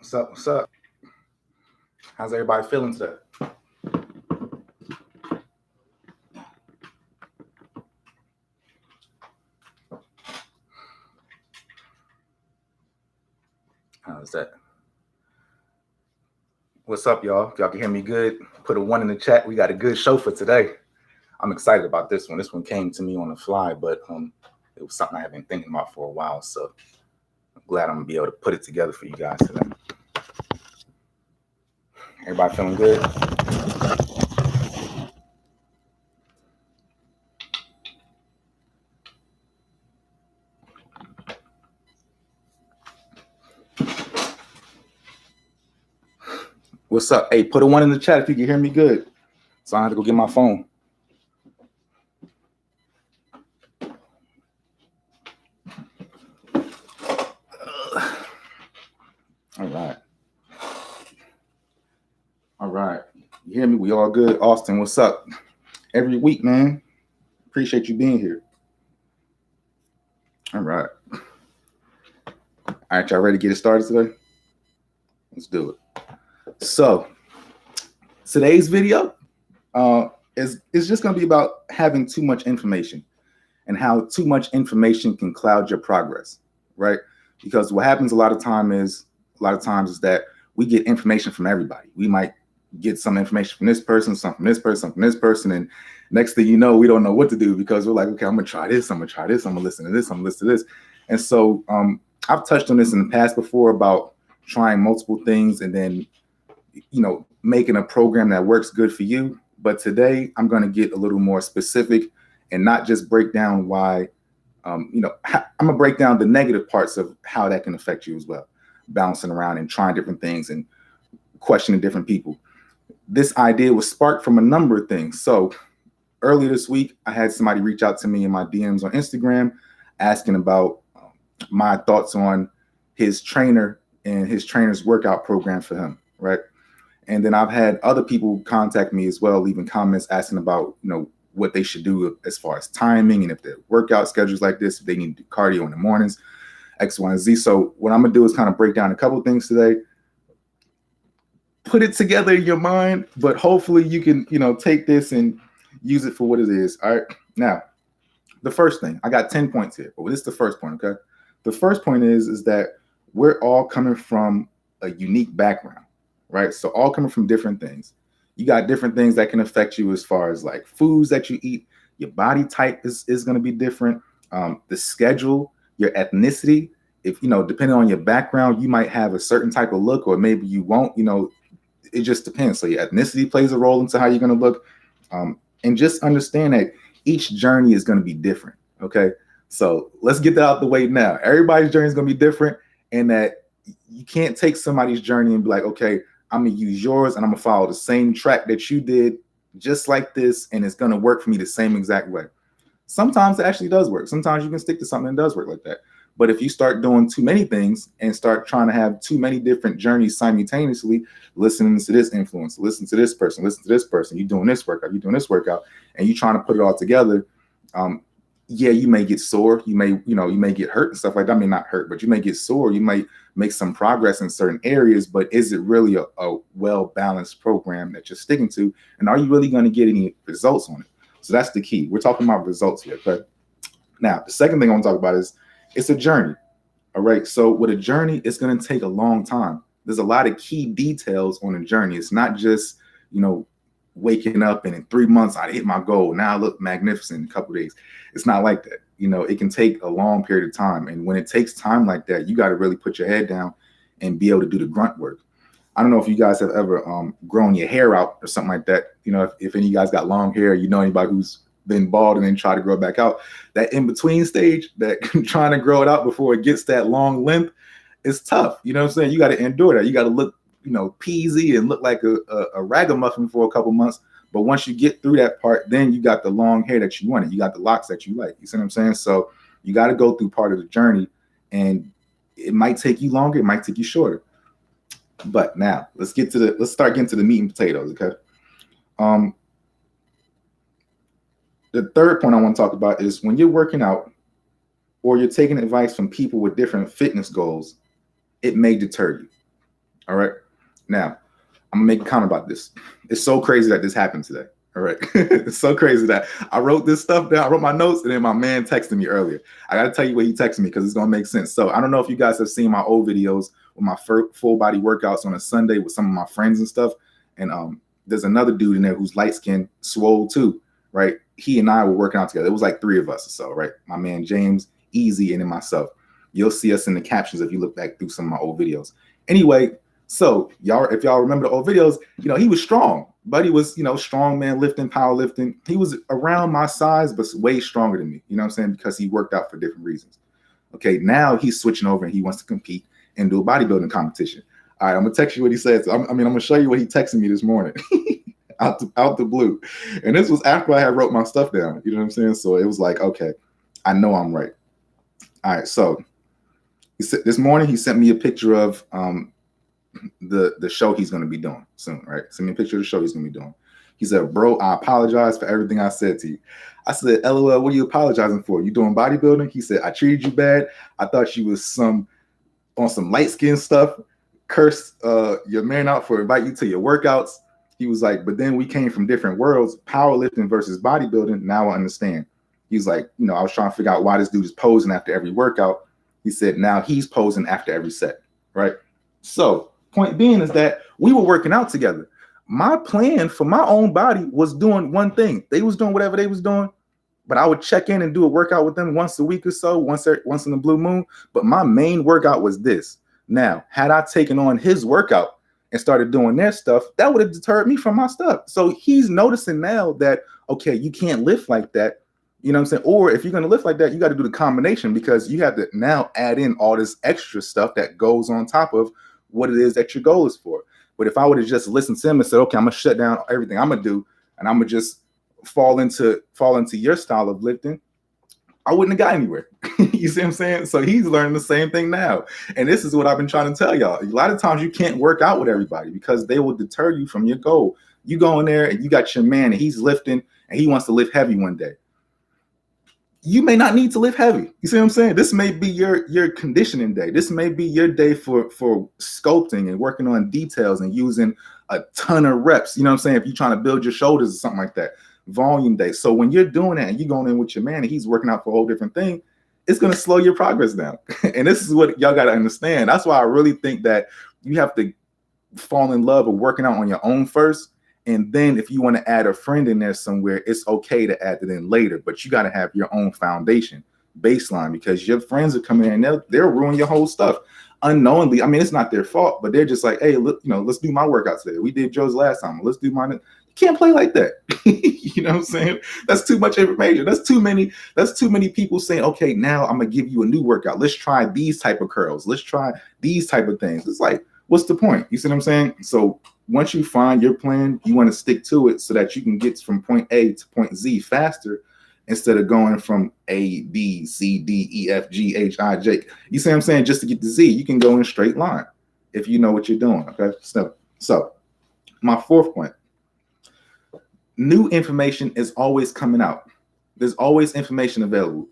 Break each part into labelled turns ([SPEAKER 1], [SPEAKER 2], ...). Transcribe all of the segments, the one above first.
[SPEAKER 1] What's up? What's up? How's everybody feeling today? How's that? What's up, y'all? If y'all can hear me good, put a 1 in the chat. We got a good show for today. I'm excited about this one. This one came to me on the fly, but it was something I have been thinking about for a while. So I'm glad I'm gonna be able to put it together for you guys today. Everybody feeling good? What's up? Hey, put a 1 in the chat if you can hear me good. So I have to go get my phone. All right. You hear me? We all good? Austin, what's up? Every week, man. Appreciate you being here. All right. All right, y'all ready to get it started today? Let's do it. So today's video is just going to be about having too much information and how too much information can cloud your progress, right? Because what happens a lot of times is that we get information from everybody. We might get some information from this person, some from this person, some from this person, and next thing you know, we don't know what to do because we're like, okay, I'm gonna try this, I'm gonna listen to this, I'm gonna listen to this. And so I've touched on this in the past before about trying multiple things and then, making a program that works good for you. But today I'm going to get a little more specific and not just break down why, I'm going to break down the negative parts of how that can affect you as well, bouncing around and trying different things and questioning different people. This idea was sparked from a number of things. So earlier this week, I had somebody reach out to me in my DMs on Instagram asking about my thoughts on his trainer and his trainer's workout program for him, right? And then I've had other people contact me as well, leaving comments asking about, what they should do as far as timing and if their workout schedules like this, if they need to do cardio in the mornings, X, Y, and Z. So what I'm gonna do is kind of break down a couple of things today, put it together in your mind, but hopefully you can, take this and use it for what it is. All right. Now, the first thing, I got 10 points here, but this is the first point, okay? The first point is that we're all coming from a unique background, right? So all coming from different things. You got different things that can affect you as far as like foods that you eat. Your body type is going to be different. The schedule, your ethnicity, if, depending on your background, you might have a certain type of look or maybe you won't, it just depends. So your ethnicity plays a role into how you're going to look. And just understand that each journey is going to be different. Okay. So let's get that out the way now. Everybody's journey is going to be different, and that you can't take somebody's journey and be like, okay, I'm going to use yours and I'm going to follow the same track that you did just like this. And it's going to work for me the same exact way. Sometimes it actually does work. Sometimes you can stick to something that does work like that. But if you start doing too many things and start trying to have too many different journeys simultaneously, listening to this influence, listen to this person, you doing this workout, and you trying to put it all together, you may get sore, you may get hurt and stuff like that. I mean, not hurt, but you may get sore, you might make some progress in certain areas, but is it really a well-balanced program that you're sticking to? And are you really going to get any results on it? So that's the key. We're talking about results here, okay? Now, the second thing I want to talk about is it's a journey, all right? So with a journey, it's going to take a long time. There's a lot of key details on a journey. It's not just, waking up and in 3 months I hit my goal. Now I look magnificent in a couple of days. It's not like that. It can take a long period of time. And when it takes time like that, you got to really put your head down and be able to do the grunt work. I don't know if you guys have ever grown your hair out or something like that. If any of you guys got long hair, anybody who's been bald and then try to grow it back out, that in-between stage, that trying to grow it out before it gets that long length, is tough. You know what I'm saying? You got to endure that. You got to look peasy and look like a ragamuffin for a couple months. But once you get through that part, then you got the long hair that you wanted. You got the locks that you like. You see what I'm saying? So you got to go through part of the journey, and it might take you longer. It might take you shorter. But now let's start getting to the meat and potatoes. Okay. The third point I want to talk about is when you're working out or you're taking advice from people with different fitness goals, it may deter you. All right. Now, I'm gonna make a comment about this. It's so crazy that this happened today. All right. It's so crazy that I wrote this stuff down. I wrote my notes, and then my man texted me earlier. I gotta tell you what he texted me because it's gonna make sense. So I don't know if you guys have seen my old videos with my full body workouts on a Sunday with some of my friends and stuff. And there's another dude in there who's light skinned, swole too, right? He and I were working out together. It was like 3 of us or so, right? My man James, Easy, and then myself. You'll see us in the captions if you look back through some of my old videos. Anyway, so y'all, if y'all remember the old videos, he was strong, but he was, strong man, lifting, power lifting. He was around my size, but way stronger than me. You know what I'm saying? Because he worked out for different reasons. Okay, now he's switching over and he wants to compete and do a bodybuilding competition. All right, I'm gonna text you what he said. I'm gonna show you what he texted me this morning, out the blue. And this was after I had wrote my stuff down. You know what I'm saying? So it was like, okay, I know I'm right. All right, so this morning he sent me a picture of the show he's going to be doing soon, right? Send me a picture of the show he's going to be doing. He said, bro, I apologize for everything I said to you. I said, LOL, what are you apologizing for? You doing bodybuilding? He said, I treated you bad. I thought you was on some light skin stuff. Cursed your man out for inviting you to your workouts. He was like, but then we came from different worlds, powerlifting versus bodybuilding. Now I understand. He's like, I was trying to figure out why this dude is posing after every workout. He said, now he's posing after every set, right? So point being is that we were working out together. My plan for my own body was doing one thing. They was doing whatever they was doing, but I would check in and do a workout with them once a week or so, once in the blue moon. But my main workout was this. Now, had I taken on his workout and started doing their stuff, that would have deterred me from my stuff. So he's noticing now that, okay, you can't lift like that. You know what I'm saying? Or if you're going to lift like that, you got to do the combination because you have to now add in all this extra stuff that goes on top of what it is that your goal is for. But if I would have just listened to him and said, okay, I'm going to shut down everything I'm going to do and I'm going to just fall into your style of lifting, I wouldn't have got anywhere. You see what I'm saying? So he's learning the same thing now. And this is what I've been trying to tell y'all. A lot of times you can't work out with everybody because they will deter you from your goal. You go in there and you got your man and he's lifting and he wants to lift heavy one day. You may not need to lift heavy. You see what I'm saying? This may be your conditioning day. This may be your day for sculpting and working on details and using a ton of reps. You know what I'm saying? If you're trying to build your shoulders or something like that. Volume day. So when you're doing that and you're going in with your man and he's working out for a whole different thing, it's going to slow your progress down. And this is what y'all got to understand. That's why I really think that you have to fall in love with working out on your own first. And then if you want to add a friend in there somewhere, it's okay to add it in later. But you got to have your own foundation baseline because your friends are coming in and they'll ruin your whole stuff unknowingly. I mean, it's not their fault, but they're just like, hey, look, let's do my workout today. We did Joe's last time. Let's do mine. You can't play like that. You know what I'm saying? That's too much information. That's too many people saying, okay, now I'm going to give you a new workout. Let's try these type of curls. Let's try these type of things. It's like, what's the point? You see what I'm saying? So once you find your plan, you want to stick to it so that you can get from point A to point Z faster instead of going from A, B, C, D, E, F, G, H, I, J. You see what I'm saying? Just to get to Z, you can go in a straight line if you know what you're doing. Okay. So my fourth point, new information is always coming out. There's always information available.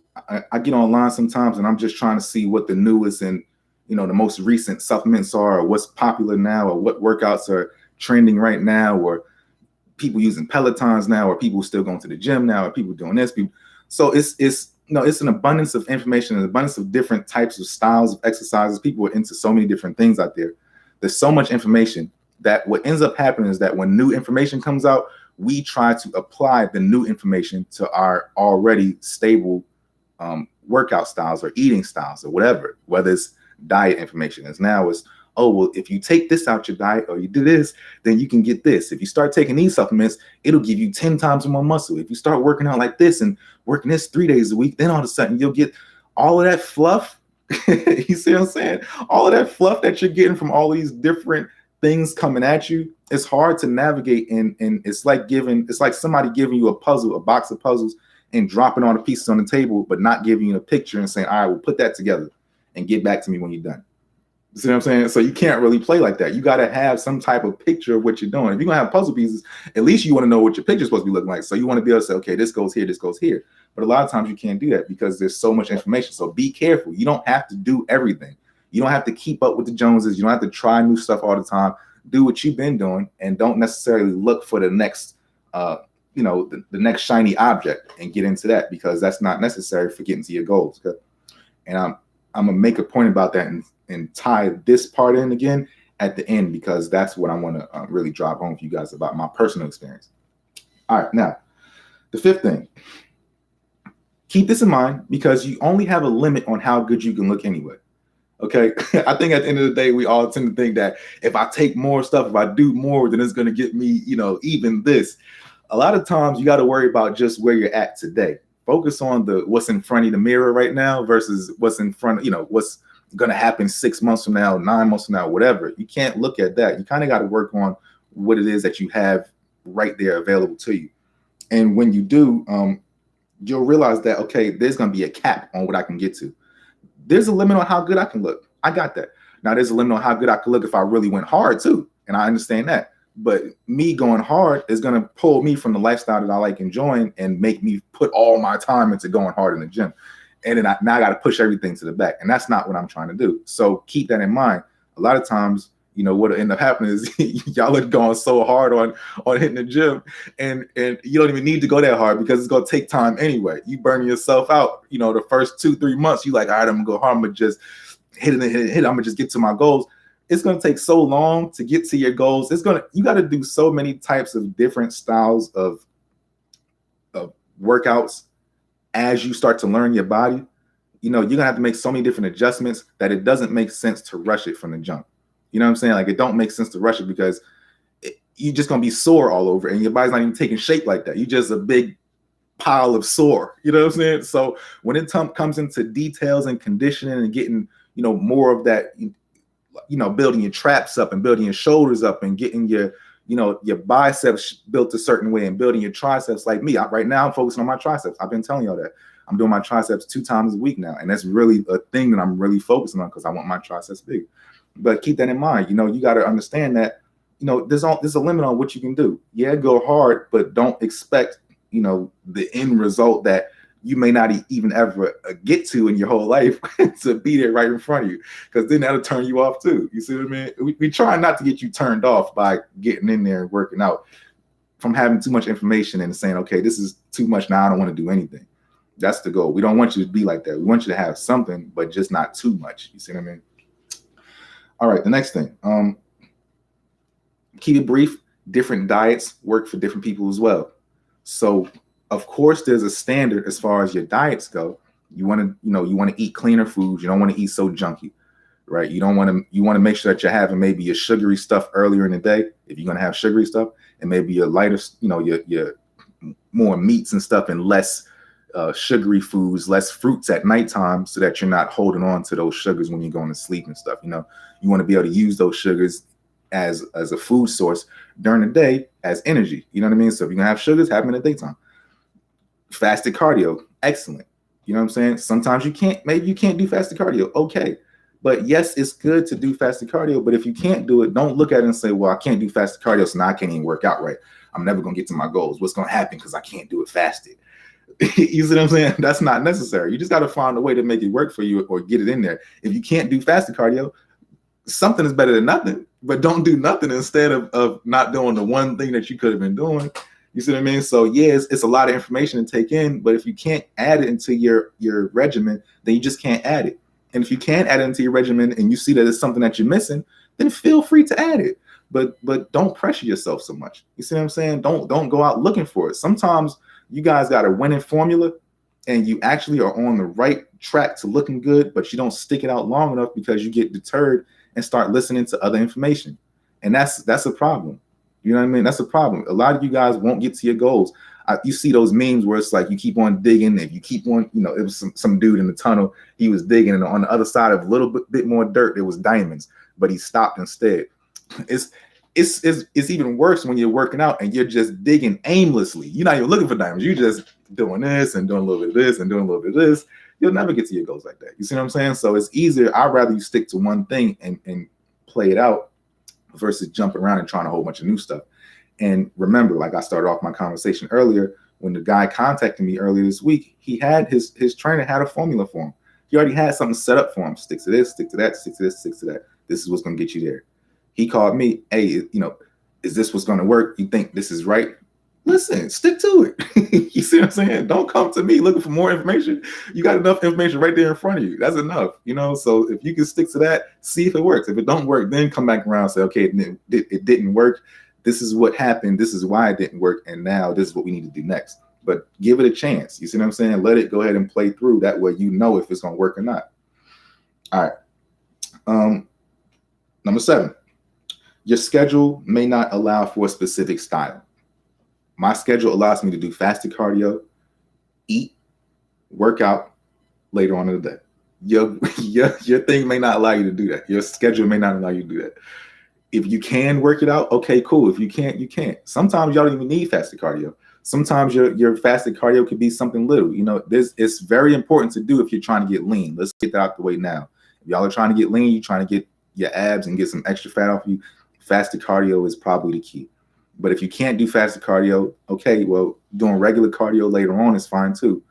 [SPEAKER 1] I get online sometimes and I'm just trying to see what the newest and the most recent supplements are, or what's popular now, or what workouts are trending right now, or people using Pelotons now, or people still going to the gym now, or people doing this. So it's an abundance of information, an abundance of different types of styles of exercises. People are into so many different things out there. There's so much information that what ends up happening is that when new information comes out, we try to apply the new information to our already stable workout styles or eating styles or whatever, whether it's diet information. As now is, oh, well, if you take this out your diet or you do this, then you can get this. If you start taking these supplements, it'll give you 10 times more muscle. If you start working out like this and working this 3 days a week, then all of a sudden you'll get all of that fluff. You see what I'm saying? All of that fluff that you're getting from all these different things coming at you. It's hard to navigate, and it's like somebody giving you a puzzle, a box of puzzles, and dropping all the pieces on the table, but not giving you a picture and saying, all right, we'll put that together and get back to me when you're done. You see what I'm saying? So you can't really play like that. You got to have some type of picture of what you're doing. If you're going to have puzzle pieces, at least you want to know what your picture's supposed to be looking like. So you want to be able to say, okay, this goes here, this goes here. But a lot of times you can't do that because there's so much information. So be careful. You don't have to do everything. You don't have to keep up with the Joneses. You don't have to try new stuff all the time. Do what you've been doing, and don't necessarily look for the next, the next shiny object and get into that, because that's not necessary for getting to your goals. Okay? And I'm gonna make a point about that and tie this part in again at the end, because that's what I want to really drive home for you guys about my personal experience. All right, now the fifth thing. Keep this in mind, because you only have a limit on how good you can look anyway. Okay. I think at the end of the day, we all tend to think that if I take more stuff, if I do more, then it's going to get me, even this. A lot of times you got to worry about just where you're at today. Focus on what's in front of the mirror right now versus what's in front, what's going to happen 6 months from now, 9 months from now, whatever. You can't look at that. You kind of got to work on what it is that you have right there available to you. And when you do, you'll realize that, okay, there's going to be a cap on what I can get to. There's a limit on how good I can look. I got that. Now there's a limit on how good I can look if I really went hard too. And I understand that. But me going hard is going to pull me from the lifestyle that I like enjoying and make me put all my time into going hard in the gym. And then now I got to push everything to the back. And that's not what I'm trying to do. So keep that in mind. A lot of times, what'll end up happening is y'all are going so hard on hitting the gym, and you don't even need to go that hard, because it's gonna take time anyway. You burning yourself out, the first 2-3 months. You like, all right, I'm gonna go hard, I'm gonna just hit it. I'm gonna just get to my goals. It's gonna take so long to get to your goals. You got to do so many types of different styles of workouts as you start to learn your body. You're gonna have to make so many different adjustments that it doesn't make sense to rush it from the jump. You know what I'm saying? Like, it don't make sense to rush it, because you're just going to be sore all over, and your body's not even taking shape like that. You're just a big pile of sore. You know what I'm saying? So when it comes into details and conditioning and getting, more of that, building your traps up and building your shoulders up and getting your biceps built a certain way and building your triceps, like me. Right now, I'm focusing on my triceps. I've been telling y'all that. I'm doing my triceps 2 times a week now. And that's really a thing that I'm really focusing on, because I want my triceps big. But keep that in mind. You got to understand that, there's a limit on what you can do. Yeah, go hard, but don't expect, the end result that you may not even ever get to in your whole life to be there right in front of you, because then that'll turn you off too. You see what I mean? We try not to get you turned off by getting in there and working out from having too much information and saying, okay, this is too much now, I don't want to do anything. That's the goal. We don't want you to be like that. We want you to have something, but just not too much. You see what I mean? All right, the next thing, keep it brief. Different diets work for different people as well. So, of course, there's a standard as far as your diets go. You want to eat cleaner foods. You don't want to eat so junky, right? You want to make sure that you're having maybe your sugary stuff earlier in the day, if you're going to have sugary stuff, and maybe your lighter, your more meats and stuff, and less sugary foods, less fruits at nighttime, so that you're not holding on to those sugars when you're going to sleep and stuff. You want to be able to use those sugars as a food source during the day as energy. You know what I mean? So if you're gonna have sugars, have them in the daytime. Fasted cardio, excellent. You know what I'm saying? Sometimes maybe you can't do fasted cardio. Okay. But yes, it's good to do fasted cardio. But if you can't do it, don't look at it and say, well, I can't do fasted cardio, so now I can't even work out right. I'm never gonna get to my goals. What's gonna happen because I can't do it fasted? You see what I'm saying? That's not necessary. You just got to find a way to make it work for you or get it in there. If you can't do fasted cardio, something is better than nothing, but don't do nothing instead of not doing the one thing that you could have been doing. You see what I mean? So yeah, it's a lot of information to take in, but if you can't add it into your regimen, then you just can't add it. And if you can't add it into your regimen and you see that it's something that you're missing, then feel free to add it. But don't pressure yourself so much. You see what I'm saying? Don't go out looking for it. Sometimes you guys got a winning formula and you actually are on the right track to looking good, but you don't stick it out long enough because you get deterred and start listening to other information. And that's a problem. You know what I mean? That's a problem. A lot of you guys won't get to your goals. You see those memes where it's like you keep on digging, and you keep on, it was some dude in the tunnel. He was digging, and on the other side of a little bit more dirt, there was diamonds, but he stopped instead. It's even worse when you're working out and you're just digging aimlessly. You're not even looking for diamonds. You're just doing this and doing a little bit of this and doing a little bit of this. You'll never get to your goals like that. You see what I'm saying? So it's easier. I'd rather you stick to one thing and play it out versus jumping around and trying a whole bunch of new stuff. And remember, like I started off my conversation earlier, when the guy contacted me earlier this week, he had his trainer had a formula for him. He already had something set up for him. Stick to this, stick to that, stick to this, stick to that. This is what's going to get you there. He called me, hey, is this what's going to work? You think this is right? Listen, stick to it. You see what I'm saying? Don't come to me looking for more information. You got enough information right there in front of you. That's enough, So if you can stick to that, see if it works. If it don't work, then come back around and say, okay, it didn't work. This is what happened. This is why it didn't work. And now this is what we need to do next. But give it a chance. You see what I'm saying? Let it go ahead and play through. That way you know if it's going to work or not. All right. Number 7, your schedule may not allow for a specific style. My schedule allows me to do fasted cardio, eat, work out later on in the day. Your thing may not allow you to do that. Your schedule may not allow you to do that. If you can work it out, okay, cool. If you can't, you can't. Sometimes y'all don't even need fasted cardio. Sometimes your fasted cardio could be something little. It's very important to do if you're trying to get lean. Let's get that out the way now. If y'all are trying to get lean, you're trying to get your abs and get some extra fat off you, fasted cardio is probably the key. But if you can't do fasted cardio, okay, well, doing regular cardio later on is fine too.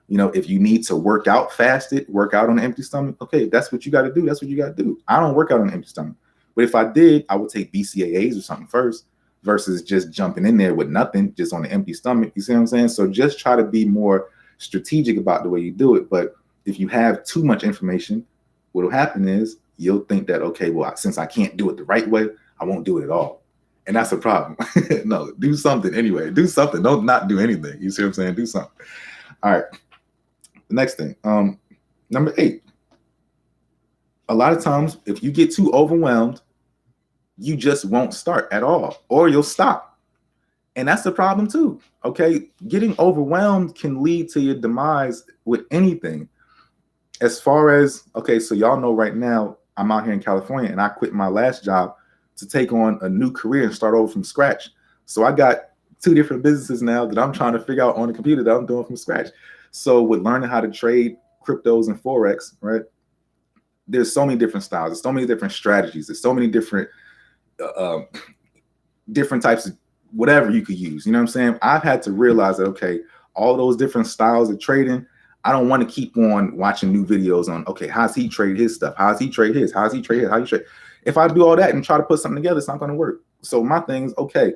[SPEAKER 1] If you need to work out fasted, work out on an empty stomach, okay, that's what you got to do. That's what you got to do. I don't work out on an empty stomach. But if I did, I would take BCAAs or something first versus just jumping in there with nothing, just on an empty stomach. You see what I'm saying? So just try to be more strategic about the way you do it. But if you have too much information, what will happen is you'll think that, okay, well, since I can't do it the right way, I won't do it at all. And that's a problem. No, do something anyway. Do something. Don't not do anything. You see what I'm saying? Do something. All right. The next thing, number 8. A lot of times, if you get too overwhelmed, you just won't start at all, or you'll stop. And that's the problem too. Okay. Getting overwhelmed can lead to your demise with anything. As far as, okay, so y'all know right now, I'm out here in California and I quit my last job to take on a new career and start over from scratch. So I got 2 different businesses now that I'm trying to figure out on the computer that I'm doing from scratch. So with learning how to trade cryptos and Forex, right? There's so many different styles. There's so many different strategies. There's so many different types of whatever you could use. You know what I'm saying? I've had to realize that, okay, all those different styles of trading, I don't want to keep on watching new videos on, okay, how's he trade his stuff? How's he trade his? How's he trade his? How you trade? If I do all that and try to put something together, it's not going to work. So my thing is, okay,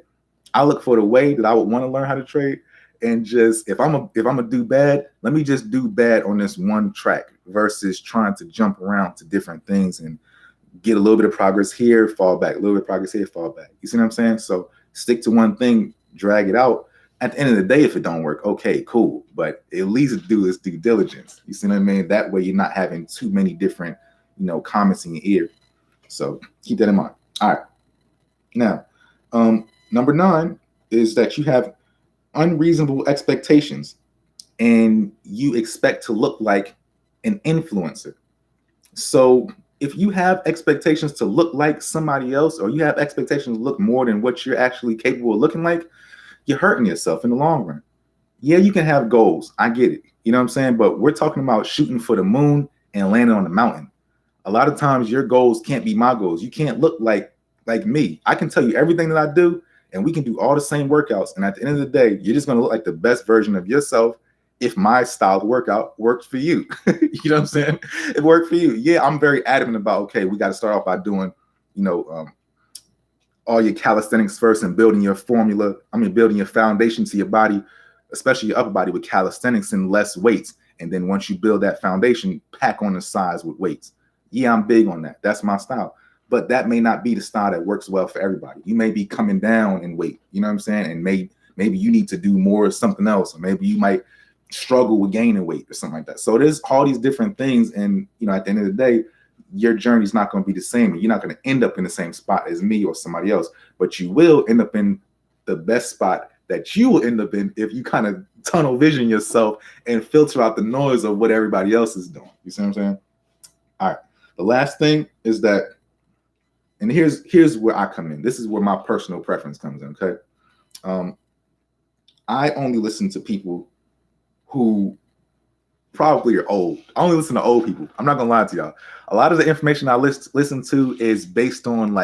[SPEAKER 1] I look for the way that I would want to learn how to trade. And just if I'm gonna do bad, let me just do bad on this one track versus trying to jump around to different things and get a little bit of progress here, fall back, a little bit of progress here, fall back. You see what I'm saying? So stick to one thing, drag it out. At the end of the day, if it don't work, okay, cool. But at least do this due diligence. You see what I mean? That way you're not having too many different, comments in your ear. So keep that in mind. All right. Now, number 9 is that you have unreasonable expectations and you expect to look like an influencer. So if you have expectations to look like somebody else, or you have expectations to look more than what you're actually capable of looking like, you're hurting yourself in the long run. Yeah, you can have goals. I get it. You know what I'm saying? But we're talking about shooting for the moon and landing on the mountain. A lot of times your goals can't be my goals. You can't look like me. I can tell you everything that I do, and we can do all the same workouts. And at the end of the day, you're just going to look like the best version of yourself if my style of workout works for you. You know what I'm saying? It worked for you. Yeah, I'm very adamant about, okay, we got to start off by doing, all your calisthenics first and building your building your foundation to your body, especially your upper body, with calisthenics and less weights. And then once you build that foundation, pack on the sides with weights. Yeah, I'm big on that. That's my style. But that may not be the style that works well for everybody. You may be coming down in weight, you know what I'm saying? And maybe you need to do more of something else, or maybe you might struggle with gaining weight or something like that. So there's all these different things. And, at the end of the day, your journey is not going to be the same. You're not going to end up in the same spot as me or somebody else, but you will end up in the best spot that you will end up in if you kind of tunnel vision yourself and filter out the noise of what everybody else is doing. You see what I'm saying? All right. The last thing is that, and here's where I come in. This is where my personal preference comes in, okay? I only listen to people who probably are old. I only listen to old people. I'm not gonna lie to y'all. A lot of the information I listen to is based on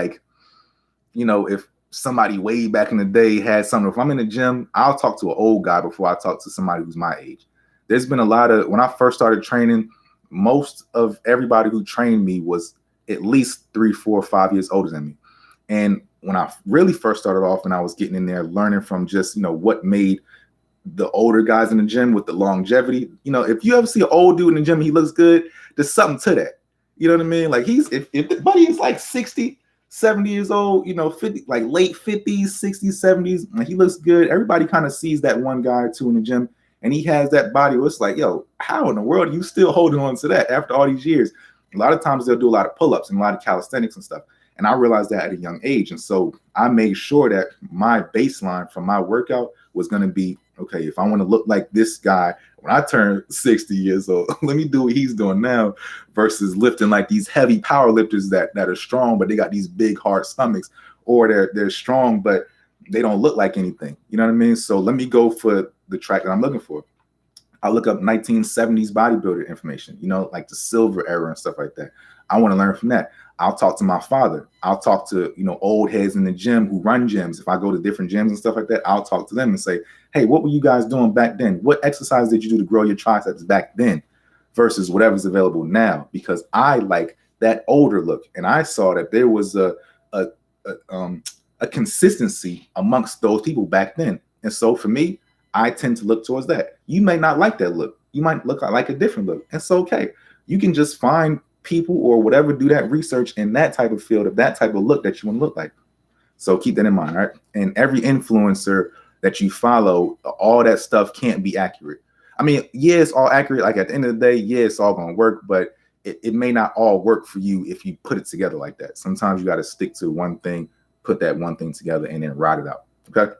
[SPEAKER 1] if somebody way back in the day had something. If I'm in the gym, I'll talk to an old guy before I talk to somebody who's my age. There's been a lot of, when I first started training, most of everybody who trained me was at least 3, 4, 5 years older than me. And when I really first started off and I was getting in there learning from just, what made the older guys in the gym with the longevity, if you ever see an old dude in the gym, he looks good, there's something to that. You know what I mean? Like if the buddy is like 60, 70 years old, 50, like late 50s, 60s, 70s, and he looks good. Everybody kind of sees that one guy or two in the gym, and he has that body where it's like, yo, how in the world are you still holding on to that after all these years? A lot of times they'll do a lot of pull-ups and a lot of calisthenics and stuff. And I realized that at a young age. And so I made sure that my baseline from my workout was going to be, okay, if I want to look like this guy when I turn 60 years old, let me do what he's doing now versus lifting like these heavy power lifters that are strong, but they got these big hard stomachs, or they're strong, but they don't look like anything. You know what I mean? So let me go for the track that I'm looking for. I look up 1970s bodybuilder information, like the silver era and stuff like that. I want to learn from that. I'll talk to my father. I'll talk to, old heads in the gym who run gyms. If I go to different gyms and stuff like that, I'll talk to them and say, hey, what were you guys doing back then? What exercise did you do to grow your triceps back then versus whatever's available now? Because I like that older look. And I saw that there was a consistency amongst those people back then. And so for me, I tend to look towards that. You may not like that look. You might look like a different look. It's okay. You can just find people or whatever, do that research in that type of field of that type of look that you want to look like. So keep that in mind, right? And every influencer that you follow, all that stuff can't be accurate. I mean, yeah, it's all accurate. Like at the end of the day, yeah, it's all going to work, but it may not all work for you if you put it together like that. Sometimes you got to stick to one thing, put that one thing together, and then ride it out. Okay.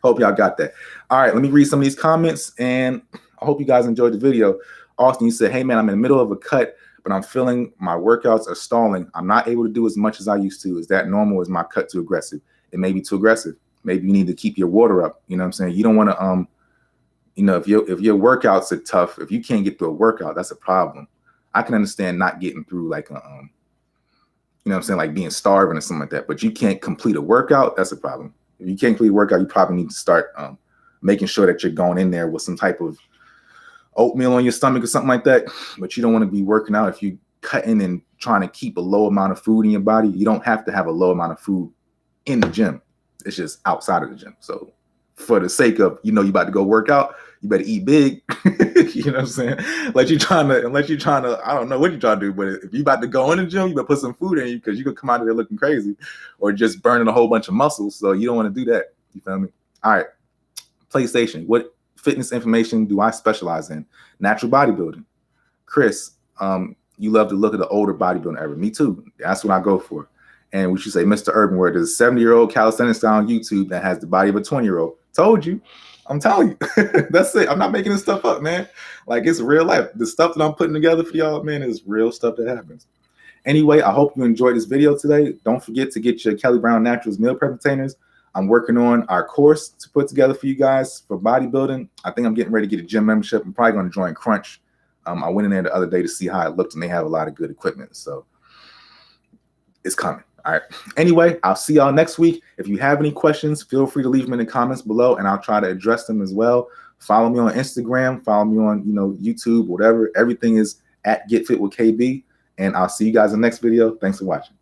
[SPEAKER 1] Hope y'all got that. All right, let me read some of these comments, and I hope you guys enjoyed the video. Austin, you said, hey, man, I'm in the middle of a cut, but I'm feeling my workouts are stalling. I'm not able to do as much as I used to. Is that normal? Is my cut too aggressive? It may be too aggressive. Maybe you need to keep your water up. You know what I'm saying? You don't want to, if your workouts are tough, if you can't get through a workout, that's a problem. I can understand not getting through like, like being starving or something like that, but you can't complete a workout. That's a problem. If you can't complete a workout, you probably need to start making sure that you're going in there with some type of oatmeal on your stomach or something like that. But you don't want to be working out if you cutting and trying to keep a low amount of food in your body. You don't have to have a low amount of food in the gym. It's just outside of the gym. So for the sake of, you about to go work out, you better eat big. You know what I'm saying? Unless you're trying to, I don't know what you're trying to do, but if you about to go in the gym, you better put some food in you because you could come out of there looking crazy or just burning a whole bunch of muscles. So you don't want to do that. You feel me? All right. PlayStation. What fitness information do I specialize in? Natural bodybuilding. Chris, you love to look at the older bodybuilding era. Me too. That's what I go for. And we should say, Mr. Urban, where there's a 70-year-old calisthenics guy on YouTube that has the body of a 20-year-old. Told you. I'm telling you. That's it. I'm not making this stuff up, man. Like, it's real life. The stuff that I'm putting together for y'all, man, is real stuff that happens. Anyway, I hope you enjoyed this video today. Don't forget to get your Kelly Brown Naturals meal prep containers. I'm working on our course to put together for you guys for bodybuilding. I think I'm getting ready to get a gym membership. I'm probably going to join Crunch. I went in there the other day to see how it looked, and they have a lot of good equipment. So it's coming. All right. Anyway, I'll see y'all next week. If you have any questions, feel free to leave them in the comments below, and I'll try to address them as well. Follow me on Instagram. Follow me on, YouTube, whatever. Everything is at Get Fit with KB. And I'll see you guys in the next video. Thanks for watching.